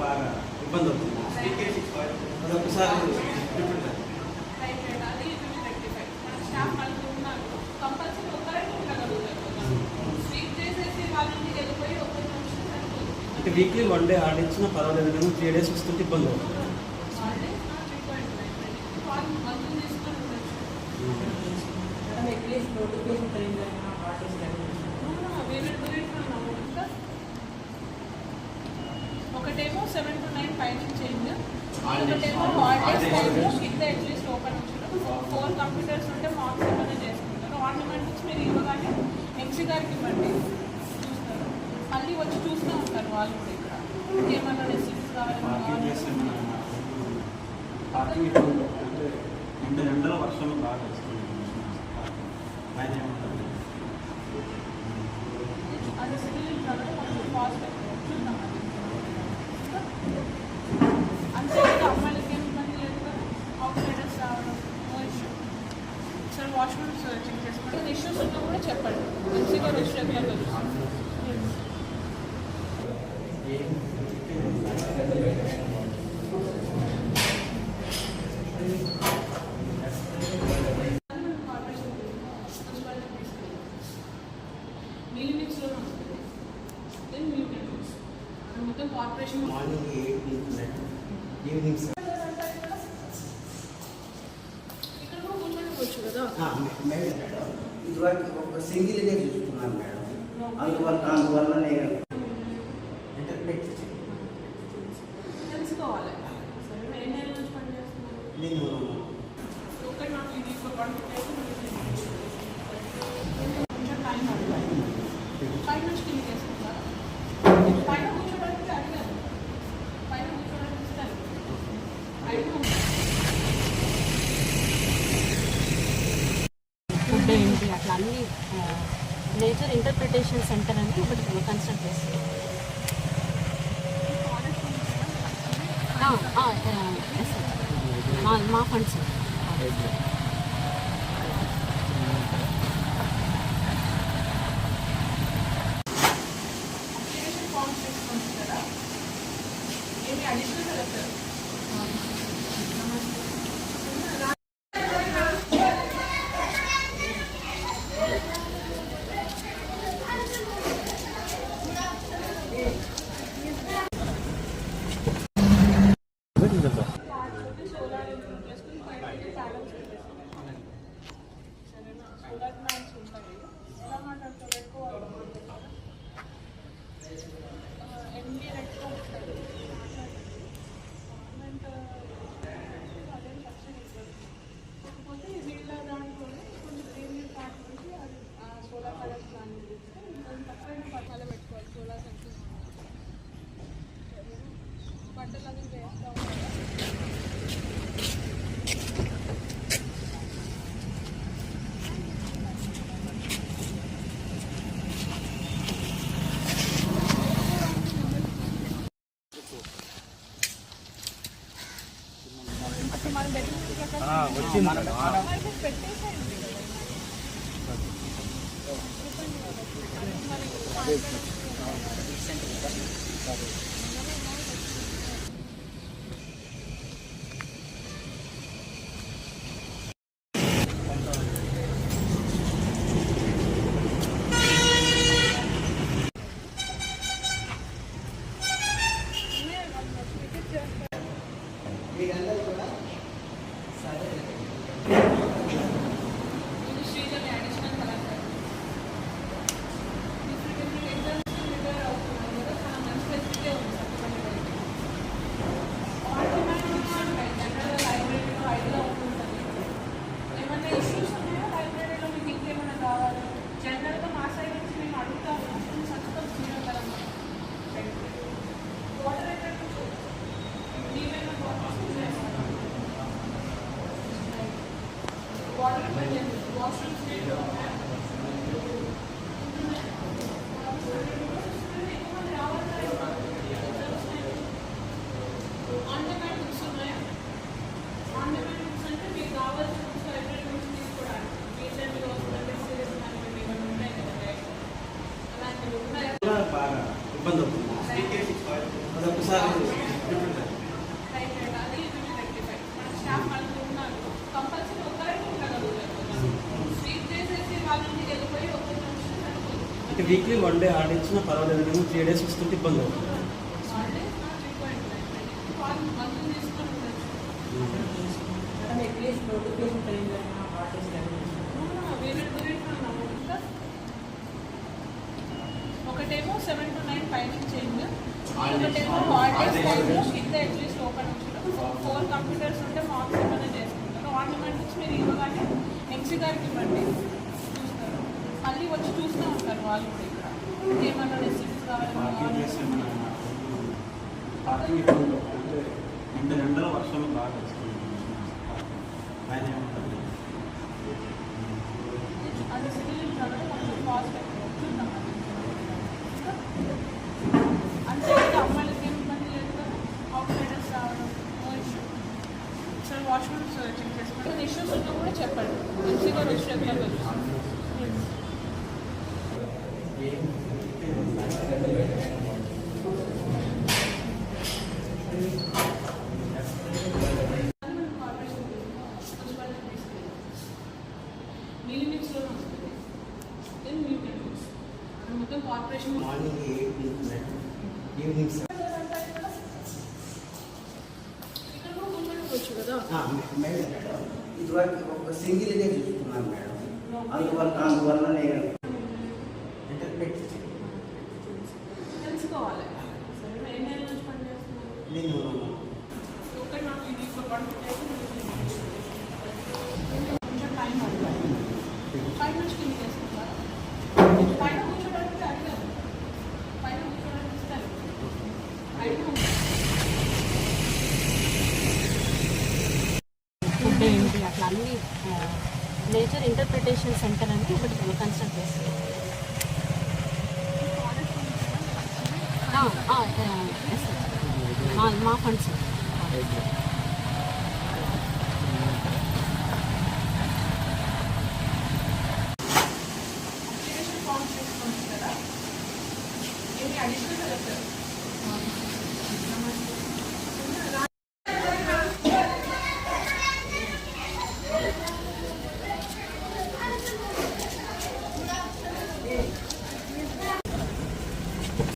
బాగా ఇబ్బంది అవుతుంది. అదొకసారి అది రెక్టిఫై మన స్టాఫ్ నలుగురు ఉన్నారు కంపల్సరీ ఒక్కరైనా ఉండగలుగుతారు. స్వీప్ చేసేసి వాళ్ళ నుంచి వెళ్ళిపోయి ఒక్కరి నుంచి సరిపోతుంది. అంటే వీక్లీ 1 డే ఆర్డర్ ఇచ్చినా పర్వాలేదు కానీ 3 days వస్తుంటే ఇబ్బంది అవుతుంది. వాళ్ళు మందులు తీసుకొని ఉండొచ్చు. ఒకటేమో 7 to 9 ఫైనల్ చేంజ్, ఒకటేమో హాలిడేస్ టైంలో కింద అట్లీస్ట్ ఓపెన్ ఉంచడం. 4 కంప్యూటర్స్ ఉంటే మార్క్స్ ఏమైనా చేసుకుంటారు. ఆర్నమెంట్స్ మీరు ఇవ్వగానే ఎంసీ గారికి ఇవ్వండి, చూస్తారు. మళ్ళీ వచ్చి చూస్తూ ఉంటారు వాళ్ళు కూడా ఇక్కడ ఏమన్నా రెసిప్ట్స్ కావాలి. ఎండలో వర్షంలో బాగా వస్తుంది. అది సివిల్ కొంచెం ఫాస్ట్ చూద్దాం. అంతే కదా, అమ్మాయిలకి ఏం ఇబ్బంది లేదు కదా. అవుట్ సైడర్స్ రావడం no issue. Sir washrooms check చేసుకోండి. ఇష్యూస్ ఉన్నా కూడా చెప్పండి. ఎంసీ గారు వచ్చి రెగ్యులర్గా చూస్తాను. మిలిమిక్స్లో ఉంటుంది. దెన్ మిలిమిక్స్ మొత్తం కార్పొరేషన్ మార్నింగ్ 8 ఈవినింగ్ ఇక్కడ కూడా కూర్చోవచ్చు కదా. ఇదివరకు ఒక సింగిల్గా చూస్తున్నాను మేడం. అందువల్ల నేను ఇంటర్ప్రిట్ తెలుసుకోవాలి. సరే, ఎన్ని నెలల నుంచి పని చేస్తున్నాను నేను ఒకటి నాకు ఇది ఇప్పుడు 150 కొంచెం టైం పడుతుంది. పైన నుంచి కింద చేసుకుంటారా? పైన కూర్చోడానికి అడిగాను. పైన కూర్చోడానికి ఇస్తాను. ఫుడ్ ఏంటి అట్లా అన్ని నేచర్ ఇంటర్ప్రిటేషన్ సెంటర్ అని ఒకటి కన్స్ట్రక్ట్ చేస్తారు. మా ఫండ్స్ ఫార్మ్స్ తీసుకుంటుంది కదా. ఏమి అడిషనల్ కలెక్టర్ బట్టలు అవి వేస్తూ ఉంటారు. అప్పుడు మనం వచ్చింది. పెట్టేసేయండి. మీరందరూ కూడా సరే Srijani additional collector different exams prepare అవుతున్నాను కదా. చాలా మంచి ఫెసిలిటీ ఉంది సప్లిమెంటరీ. జనరల్ లైబ్రరీలో ఐడియా ఉంటుంది. ఏమైనా ఇష్యూస్ ఉన్నాయో లైబ్రరీలో మీకు ఇంకేమైనా కావాలి జనరల్గా మా సైడ్ నుంచి మేము అడుగుతాము. సంస్థలు చేయగలం. వాటర్ ఎక్కడ నీవైనా వాటర్ వాష్రూమ్స్ ఆన్లైన్ బుక్స్ ఉన్నాయా? ఆన్లైన్ బుక్స్ అంటే మీకు కావాల్సిన బుక్స్ లైబ్రరీ నుంచి తీసుకోవడానికి రీసెంట్గా వస్తుందంటే సిరీస్ కానీ ఏమైనా ఉంటాయి కదా. అలాంటివి ఉన్నాయా? బాగా ఇబ్బంది అవుతుంది. అదొకసారి అంటే వీక్లీ 1 డే హాలిడే ఇచ్చినా పర్వాలేదు, మేము 3 days వస్తుంటే ఇబ్బంది అవుతుంది. ఒకటేమో 7 to 9 టైమింగ్ చేంజ్, ఒకటేమో హాలిడేస్ టైంలో కింద అట్లీస్ట్ ఓపెన్ ఉంచడం. 4 కంప్యూటర్స్ ఉంటే మార్క్స్ ఏమైనా చేసుకుంటారు. ఆర్నమెంట్ ఇచ్చి మీరు ఇవ్వగానే ఎంసీ గారికి ఇవ్వండి, చూస్తారు. మళ్ళీ వచ్చి చూస్తూ ఉంటారు వాళ్ళు కూడా ఇక్కడ ఏమన్నా రెసిపీస్ కావాలన్నా. వర్షం బాగా వస్తుంది. అది సివిల్ కొంచెం కాస్ట్ చూద్దాం. అంతే కదా, అమ్మాయిలకి ఏం ఇబ్బంది లేదు కదా, అవుట్ సైడర్స్ రావడం నో ఇష్యూ. సరే వాష్రూమ్స్ చెక్ చేసుకుంటే ఇష్యూస్ ఉన్నా కూడా చెప్పండి, ఎంసీ గారు వచ్చి రెగ్యులర్గా చూస్తారు. మొత్తం కార్పొరేషన్ మార్నింగ్ 8 ఈవినింగ్ ఇక్కడ కూడా కూర్చోవచ్చు కదా. మేడం ఇదివరకు ఒక సింగిల్గా చూస్తున్నాను మేడం, అందువల్ల నేను తెలుసుకోవాలి. సరే ఎన్ని నెలల నుంచి పని చేస్తున్నారు? నేను ఒకటి నాకు ఇది ఇప్పుడు కొంచెం టైం పడుతుంది. పైన నుంచి కింద చేసుకుంటారా? పైన కూర్చోడానికి అడిగారు, పైన కూర్చోడానికి ఇస్తారు. ఫుడ్ ఏంటి అట్లా అన్ని నేచర్ ఇంటర్ప్రిటేషన్ సెంటర్ అని ఒకటి కన్స్ట్రక్ట్ చేస్తారు. మా ఫండ్స్ అప్లికేషన్ ఫామ్ చేసుకొని ఇస్తారా? ఏమి అడిషనల్ చెప్తారు?